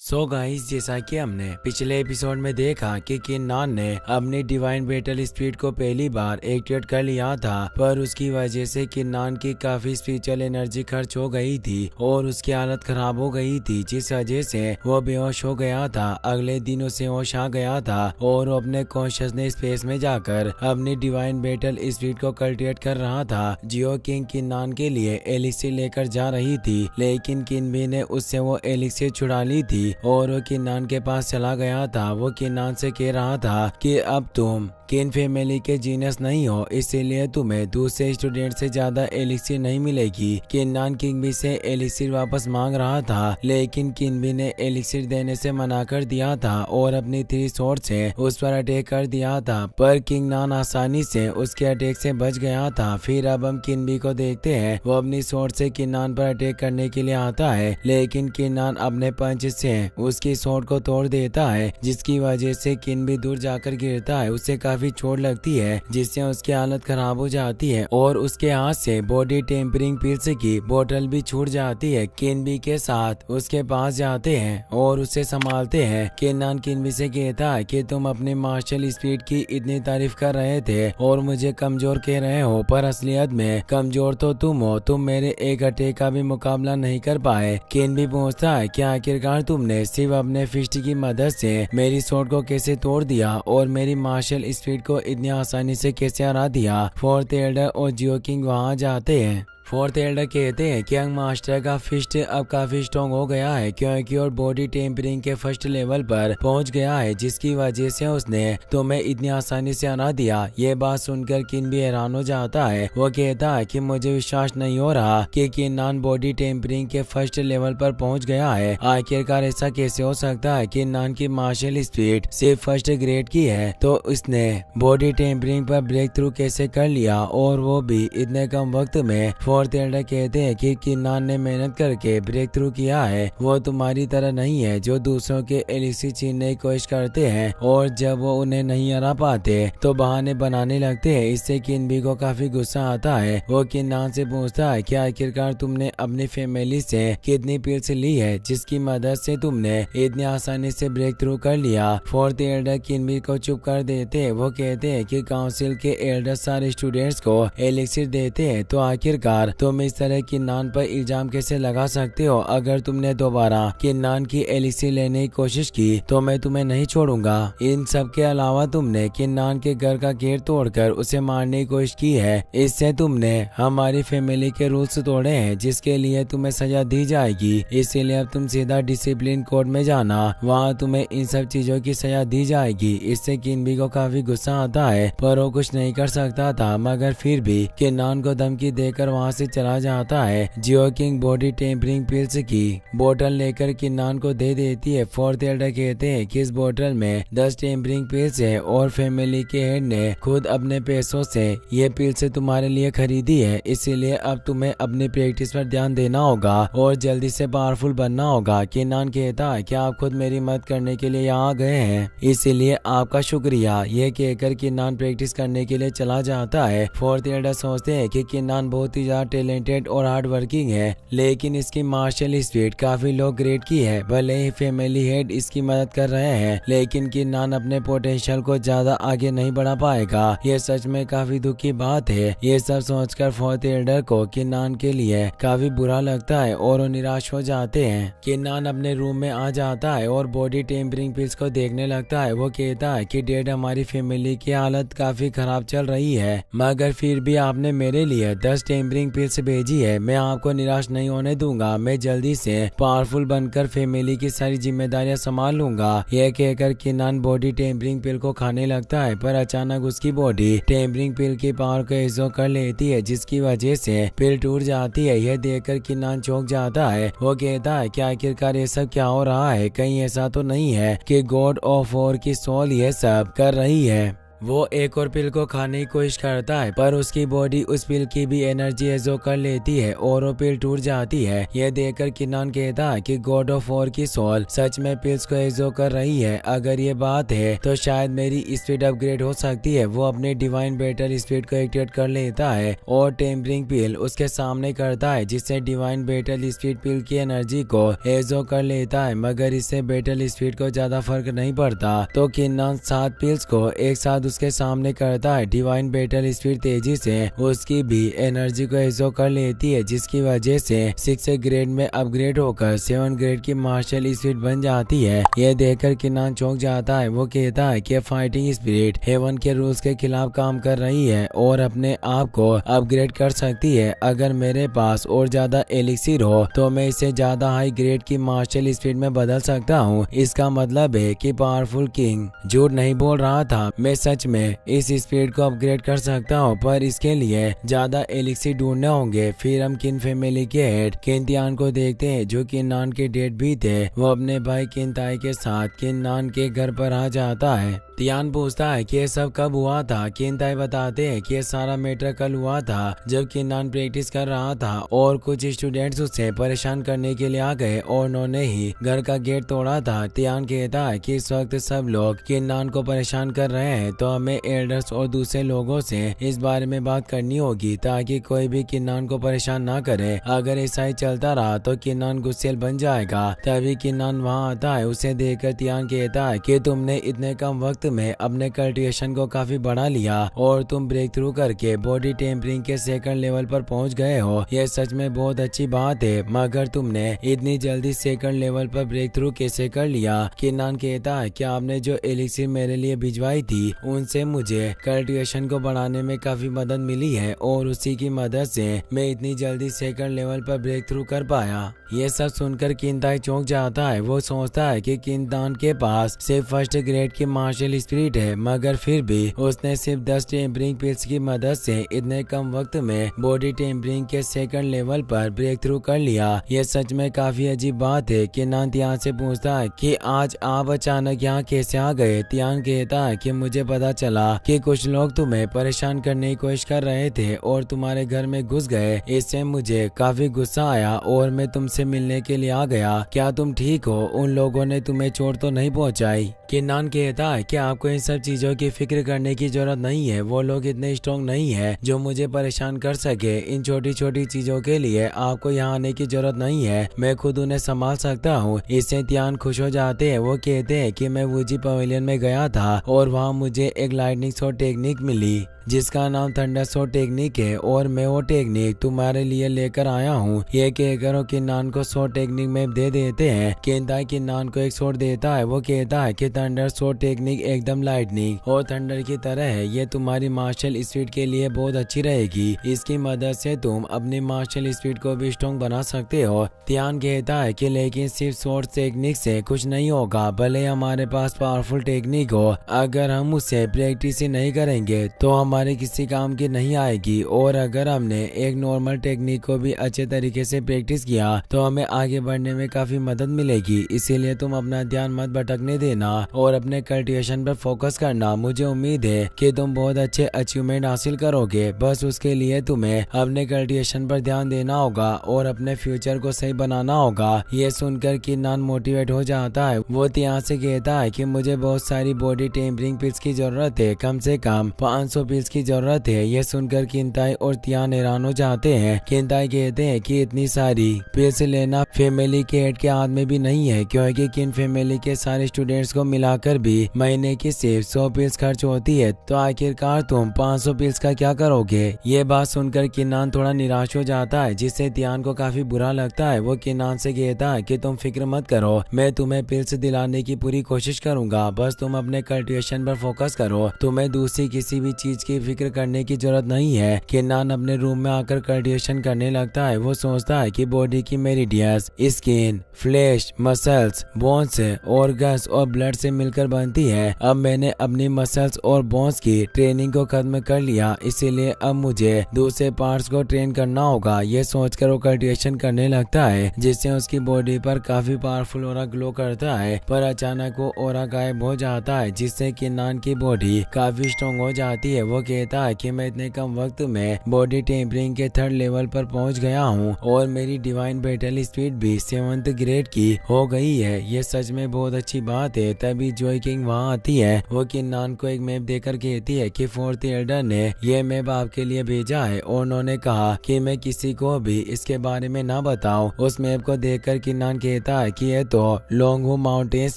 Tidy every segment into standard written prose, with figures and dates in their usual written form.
Guys, जैसा कि हमने पिछले एपिसोड में देखा कि किन्नान ने अपनी डिवाइन बैटल स्पीड को पहली बार एक्टिवेट कर लिया था, पर उसकी वजह से किन्नान की काफी स्पिरिचुअल एनर्जी खर्च हो गई थी और उसकी हालत खराब हो गई थी, जिस वजह से वो बेहोश हो गया था। अगले दिन उसे होश आ गया था और वो अपने कॉन्शियसनेस स्पेस में जाकर अपनी डिवाइन बैटल स्पीड को कल्टिवेट कर रहा था। जियो किंग किन्नान के लिए एलिक्सिर लेकर जा रही थी, लेकिन किन्बी ने उससे वो एलिक्सिर छुड़ा ली थी और वो किन्नान के पास चला गया था। वो किन्नान से कह रहा था कि अब तुम किन फैमिली के जीनियस नहीं हो, इसीलिए तुम्हें दूसरे स्टूडेंट से ज्यादा एलिक्सिर नहीं मिलेगी। किन्नान किन्बी से एलिक्सिर वापस मांग रहा था, लेकिन किन्बी ने एलिक्सिर देने से मना कर दिया था और अपनी 3 स्वॉर्ड से उस पर अटैक कर दिया था, पर किन्नान आसानी से उसके अटैक से बच गया था। फिर अब हम किन्बी को देखते हैं, वो अपनी स्वॉर्ड से किन्नान पर अटैक करने के लिए आता है, लेकिन किन्नान अपने पंच से उसकी स्वॉर्ड को तोड़ देता है, जिसकी वजह से किन्बी दूर जाकर गिरता है। उसे काफी चोट लगती है, जिससे उसकी हालत खराब हो जाती है और उसके हाथ से बॉडी टेम्परिंग पिल्स की बोतल भी छूट जाती है। किन्बी के साथ उसके पास जाते हैं और उसे संभालते हैं। किन्नान किन्बी से कहता है कि तुम अपनी मार्शल स्पीड की इतनी तारीफ कर रहे थे और मुझे कमजोर कह रहे हो, पर असलियत में कमजोर तो तुम हो। तुम मेरे एक अटैक का भी मुकाबला नहीं कर पाए। किन्बी पूछता है कि आखिरकार तुमने सिर्फ अपने फिस्ट की मदद से मेरी स्वॉर्ड को कैसे तोड़ दिया और मेरी मार्शल स्पीड को इतनी आसानी से कैसे हरा दिया। फोर्थ एल्डर और जियो किंग वहाँ जाते हैं। फोर्थ एल्डर कहते हैं कि यंग मास्टर का फिस्ट अब काफी स्ट्रॉन्ग हो गया है, क्योंकि और बॉडी टेम्परिंग के फर्स्ट लेवल पर पहुंच गया है, जिसकी वजह से उसने तुम्हें इतनी आसानी से हरा दिया। ये बात सुनकर किन्बी हैरान हो जाता है। वो कहता है कि मुझे विश्वास नहीं हो रहा कि किन्नान बॉडी टेम्परिंग के फर्स्ट लेवल पर पहुंच गया है। आखिरकार ऐसा कैसे हो सकता है? किन्नान की मार्शल स्पीड सिर्फ फर्स्ट ग्रेड की है, तो उसने बॉडी टेम्परिंग पर ब्रेक थ्रू कैसे कर लिया, और वो भी इतने कम वक्त में। फोर्थ एल्डर कहते हैं कि किन्नान ने मेहनत करके ब्रेक थ्रू किया है। वो तुम्हारी तरह नहीं है जो दूसरों के एलिक्सिर छीनने की कोशिश करते हैं और जब वो उन्हें नहीं हरा पाते तो बहाने बनाने लगते हैं। इससे किन्बी को काफी गुस्सा आता है। वो किन्नान से पूछता है कि आखिरकार तुमने अपनी फैमिली से कितनी पिल्स ली है जिसकी मदद से तुमने इतनी आसानी से ब्रेक थ्रू कर लिया। फोर्थ एल्डर किन्बी को चुप कर देते हैं। वो कहते हैं कि काउंसिल के एल्डर सारे स्टूडेंट्स को एलिक्सिर देते हैं, तो आखिरकार तुम इस तरह किन्नान पर इल्जाम कैसे लगा सकते हो? अगर तुमने दोबारा किन्नान की एलिक्सिर लेने की कोशिश की तो मैं तुम्हें नहीं छोड़ूंगा। इन सब के अलावा तुमने किन्नान के घर का गेट तोड़कर उसे मारने की कोशिश की है। इससे तुमने हमारी फैमिली के रूल्स तोड़े हैं, जिसके लिए तुम्हें सजा दी जाएगी। इसीलिए अब तुम सीधा डिसिप्लिन कोड में जाना, वहाँ तुम्हें इन सब चीजों की सजा दी जाएगी। इससे किन्बी को काफी गुस्सा आता है, पर वो कुछ नहीं कर सकता था, मगर फिर भी किन्नान को धमकी देकर वहाँ से चला जाता है। जियो किंग बॉडी टेम्परिंग पिल्स की बोतल लेकर किन्नान को दे देती है। फोर्थ एल्डर कहते हैं कि इस बोतल में 10 टेम्परिंग पिल्स है और फैमिली के हेड ने खुद अपने पैसों से ये पिल्स तुम्हारे लिए खरीदी है, इसीलिए अब तुम्हें अपनी प्रैक्टिस पर ध्यान देना होगा और जल्दी से पावरफुल बनना होगा। किन्नान कहता है कि आप खुद मेरी मदद करने के लिए यहाँ गए हैं, इसीलिए आपका शुक्रिया। ये कहकर किन्नान प्रैक्टिस करने के लिए चला जाता है। फोर्थ एल्डर सोचते हैं कि किन्नान बहुत ही ज्यादा टैलेंटेड और हार्ड वर्किंग है, लेकिन इसकी मार्शल स्पीड काफी लो ग्रेड की है। भले ही फैमिली हेड इसकी मदद कर रहे हैं, लेकिन किन्नान अपने पोटेंशियल को ज्यादा आगे नहीं बढ़ा पाएगा। ये सच में काफी दुख की बात है। ये सब सोचकर फोर्थ एल्डर को किन्नान के लिए काफी बुरा लगता है और वो निराश हो जाते हैं। किन्नान अपने रूम में आ जाता है और बॉडी टेम्परिंग पिल्स को देखने लगता है। वो कहता है कि डैड, हमारी फैमिली की हालत काफी खराब चल रही है, मगर फिर भी आपने मेरे लिए 10 टेम्परिंग पिल्स भेजी है। मैं आपको निराश नहीं होने दूंगा। मैं जल्दी से पावरफुल बनकर फैमिली की सारी जिम्मेदारियां संभाल लूंगा। यह कहकर किन्नान बॉडी टेम्परिंग पिल को खाने लगता है, पर अचानक उसकी बॉडी टेम्परिंग पिल की पावर को एब्जॉर्ब कर लेती है, जिसकी वजह से पिल टूट जाती है। यह देखकर किन्नान चौंक जाता है। वो कहता है कि आखिरकार ये सब क्या हो रहा है? कहीं ऐसा तो नहीं है कि गॉड ऑफ वॉर की सोल ये सब कर रही है? वो एक और पिल को खाने की कोशिश करता है पर उसकी बॉडी उस पिल की भी एनर्जी एब्जॉर्ब कर लेती है और वो पिल टूट जाती है। यह देखकर किन्नान कहता है कि गॉड ऑफ वॉर की सोल सच में पिल्स को एब्जॉर्ब कर रही है। अगर ये बात है तो शायद मेरी स्पीड अपग्रेड हो सकती है। वो अपने डिवाइन बैटल स्पीड को एक्टिवेट कर लेता है और टेम्परिंग पिल उसके सामने करता है जिससे डिवाइन बैटल स्पीड पिल की एनर्जी को एब्जॉर्ब कर लेता है, मगर इससे बैटल स्पीड को ज्यादा फर्क नहीं पड़ता। तो किन्नान 7 पिल्स को एक साथ उसके सामने करता है। डिवाइन बैटल स्पीड तेजी से उसकी भी एनर्जी को एब्जॉर्ब कर लेती है जिसकी वजह से 6 ग्रेड में अपग्रेड होकर 7 ग्रेड की मार्शल स्पीड बन जाती है। यह देखकर किन्नान चौंक जाता है। वो कहता है कि फाइटिंग स्पिरिट हेवन के रूल्स के खिलाफ काम कर रही है और अपने आप को अपग्रेड कर सकती है। अगर मेरे पास और ज्यादा एलिक्सिर हो तो मैं इसे ज्यादा हाई ग्रेड की मार्शल स्पीड में बदल सकता हूँ। इसका मतलब है कि पावरफुल किंग झूठ नहीं बोल रहा था, मैं सच में इस स्पीड को अपग्रेड कर सकता हूँ, पर इसके लिए ज्यादा एलिक्सिर ढूंढने होंगे। फिर हम किन फैमिली के हेड किन्तियान को देखते हैं जो किन्नान के डेड भी थे। वो अपने भाई किन्ताई के साथ किन्नान के घर पर आ जाता है। तियान पूछता है कि ये सब कब हुआ था। किन्ताई बताते हैं कि ये सारा मैटर कल हुआ था जब किन्नान प्रैक्टिस कर रहा था और कुछ स्टूडेंट्स उसे परेशान करने के लिए आ गए और उन्होंने ही घर का गेट तोड़ा था। तियान कहता है कि इस वक्त सब लोग किन्नान को परेशान कर रहे हैं तो हमें एल्डर्स और दूसरे लोगों से इस बारे में बात करनी होगी ताकि कोई भी किन्नान को परेशान ना करे। अगर ऐसा ही चलता रहा तो किन्नान गुस्सेल बन जाएगा। तभी किन्नान वहाँ आता है। उसे देखकर तियान कहता है कि तुमने इतने कम वक्त में अपने कल्टिवेशन को काफी बढ़ा लिया और तुम ब्रेक थ्रू करके बॉडी टेम्परिंग के सेकंड लेवल पर पहुंच गए हो। यह सच में बहुत अच्छी बात है, मगर तुमने इतनी जल्दी सेकंड लेवल पर ब्रेक थ्रू कैसे कर लिया। किन्नान कहता है कि आपने जो एलिक्सिर मेरे लिए भिजवाई थी उनसे मुझे कल्टिवेशन को बढ़ाने में काफी मदद मिली है और उसी की मदद से मैं इतनी जल्दी सेकंड लेवल पर ब्रेक थ्रू कर पाया। ये सब सुनकर किन्ताई चौंक जाता है। वो सोचता है कि किन्तान के पास सिर्फ फर्स्ट ग्रेड की मार्शल स्पिरिट है, मगर फिर भी उसने सिर्फ 10 टेम्परिंग पिल्स की मदद से इतने कम वक्त में बॉडी टेम्परिंग के सेकंड लेवल पर ब्रेक थ्रू कर लिया। ये सच में काफी अजीब बात है। किन्नान तियान से पूछता है कि आज आप अचानक यहाँ कैसे आ गए। तियान कहता है कि मुझे पता चला कि कुछ लोग तुम्हें परेशान करने की कोशिश कर रहे थे और तुम्हारे घर में घुस गए। इससे मुझे काफी गुस्सा आया और मैं तुमसे मिलने के लिए आ गया। क्या तुम ठीक हो? उन लोगों ने तुम्हें चोट तो नहीं पहुंचाई? किन्नान कहता है कि आपको इन सब चीजों की फिक्र करने की जरूरत नहीं है। वो लोग इतने स्ट्रॉन्ग नहीं है जो मुझे परेशान कर सके। इन छोटी छोटी चीजों के लिए आपको यहाँ आने की जरूरत नहीं है, मैं खुद उन्हें संभाल सकता हूँ। इससे तियान खुश हो जाते हैं। वो कहते हैं कि मैं वुजी पवेलियन में गया था और वहाँ मुझे एक लाइटनिंग शॉट टेक्निक मिली जिसका नाम थंडर शॉट टेक्निक है और मैं वो टेक्निक तुम्हारे लिए लेकर आया हूँ। ये कहकर किन्नान को शॉट टेक्निक में दे देते हैं। किन्ताई किन्नान को एक शॉट देता है। वो कहता है कि थंडर शॉट टेक्निक एकदम लाइटनिंग और थंडर की तरह है। ये तुम्हारी मार्शल स्पीड के लिए बहुत अच्छी रहेगी। इसकी मदद से तुम अपनी मार्शल स्पीड को भी स्ट्रॉन्ग बना सकते हो। तियान कहता है कि लेकिन सिर्फ शॉट टेक्निक से कुछ नहीं होगा, भले हमारे पास पावरफुल टेक्निक हो, अगर हम उससे प्रैक्टिस ही नहीं करेंगे तो हमारे किसी काम की नहीं आएगी। और अगर हमने एक नॉर्मल टेक्निक को भी अच्छे तरीके से प्रैक्टिस किया तो हमें आगे बढ़ने में काफी मदद मिलेगी। इसीलिए तुम अपना ध्यान मत भटकने देना और अपने कल्टिवेशन पर फोकस करना। मुझे उम्मीद है कि तुम बहुत अच्छे अचीवमेंट हासिल करोगे। बस उसके लिए तुम्हें अपने कल्टिवेशन पर ध्यान देना होगा और अपने फ्यूचर को सही बनाना होगा। ये सुनकर किन्नान मोटिवेट हो जाता है। वो तियान से कहता है कि मुझे बहुत सारी बॉडी टेम्परिंग पिल्स की जरूरत है, कम से कम 500 पिल्स की जरूरत है। ये सुनकर किन्ताई और तियान हैरान हो जाते हैं। किन्ताई कहते हैं कि इतनी सारी पिल्स लेना फैमिली के हेड के हाथ में भी नहीं है, क्योंकि किन फैमिली के सारे स्टूडेंट्स को मिलाकर भी महीने की सिर्फ 100 पिल्स खर्च होती है, तो आखिरकार तुम 500 पिल्स का क्या करोगे। ये बात सुनकर किन्नान थोड़ा निराश हो जाता है, जिससे तियान को काफी बुरा लगता है। वो किन्नान से कहता है कि तुम फिक्र मत करो, मैं तुम्हें पिल्स दिलाने की पूरी कोशिश करूंगा, बस तुम अपने कल्टिवेशन पर फोकस करो, तुम्हें दूसरी किसी भी चीज की फिक्र करने की जरूरत नहीं है। किन्नान अपने रूम में आकर कल्टिवेशन करने लगता है। वो सोचता है कि बॉडी की मेरिडियस, skin, flesh, muscles, bones, organs और ब्लड से मिलकर बनती है। अब मैंने अपनी मसल्स और बोन्स की ट्रेनिंग को खत्म कर लिया, इसीलिए अब मुझे दूसरे पार्ट्स को ट्रेन करना होगा। ये सोचकर वो कल्टिवेशन करने लगता है, जिससे उसकी बॉडी पर काफी पावरफुल ऑरा ग्लो करता है। पर अचानक वो ऑरा गायब हो जाता है, जिससे किन्नान की बॉडी काफी स्ट्रॉन्ग हो जाती है। वो कहता है कि मैं इतने कम वक्त में बॉडी टेम्परिंग के 3rd लेवल पर पहुंच गया हूं और मेरी डिवाइन बैटल स्पीड भी 7th ग्रेड की हो गई है। ये सच में बहुत अच्छी बात है। तभी जॉय किंग वहां आती है। वो किन्नान को एक मैप देकर कहती है कि 4th एल्डर ने ये मैप आपके लिए भेजा है और उन्होंने कहा कि मैं किसी को भी इसके बारे में ना बताऊं। उस मैप को देखकर किन्नान कहता है कि ये तो लोंगहू माउंटेन्स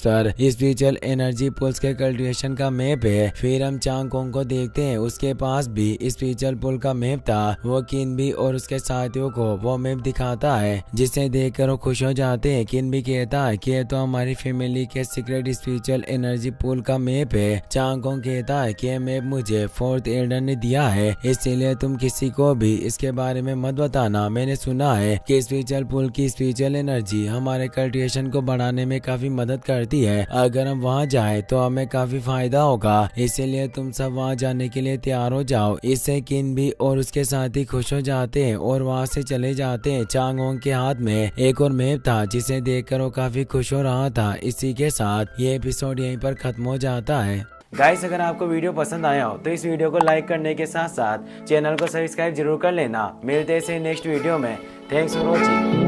पर स्पिरिचुअल एनर्जी पुल्स के कल्टिवेशन का मैप है। फिर हम चांग कोंग को देखते हैं, उसके पास भी स्पिरिचुअल पुल का मैप था। वो किनबी और उसके साथियों को वो मैप दिखाता है, जिसे देखकर वो खुश हो जाते हैं। किनबी कहता है कि ये तो हमारी फैमिली के सीक्रेट स्पिरिचुअल एनर्जी पुल का मैप है। चांग कोंग कहता है कि ये मैप मुझे 4th एल्डर ने दिया है, इसलिए तुम किसी को भी इसके बारे में मत बताना। मैंने सुना है कि स्पिरिचुअल पुल की स्पिरिचुअल एनर्जी हमारे कल्टिवेशन को बढ़ाने में काफी मदद करती है। अगर हम वहां जाएं तो हमें काफी फायदा होगा, इसलिए तुम सब वहां जाने के लिए तैयार हो जाओ। इससे किनबी और उसके साथी खुश हो जाते हैं और वहां से चले जाते हैं। चांग कोंग के हाथ में एक और मैप था, जिसे देखकर वो काफी खुश हो रहा था। इसी के साथ ये एपिसोड यहीं पर खत्म हो जाता है। गाइस, अगर आपको वीडियो पसंद आया हो तो इस वीडियो को लाइक करने के साथ साथ चैनल को सब्सक्राइब जरूर कर लेना। मिलते हैं नेक्स्ट वीडियो में। Thanks for watching.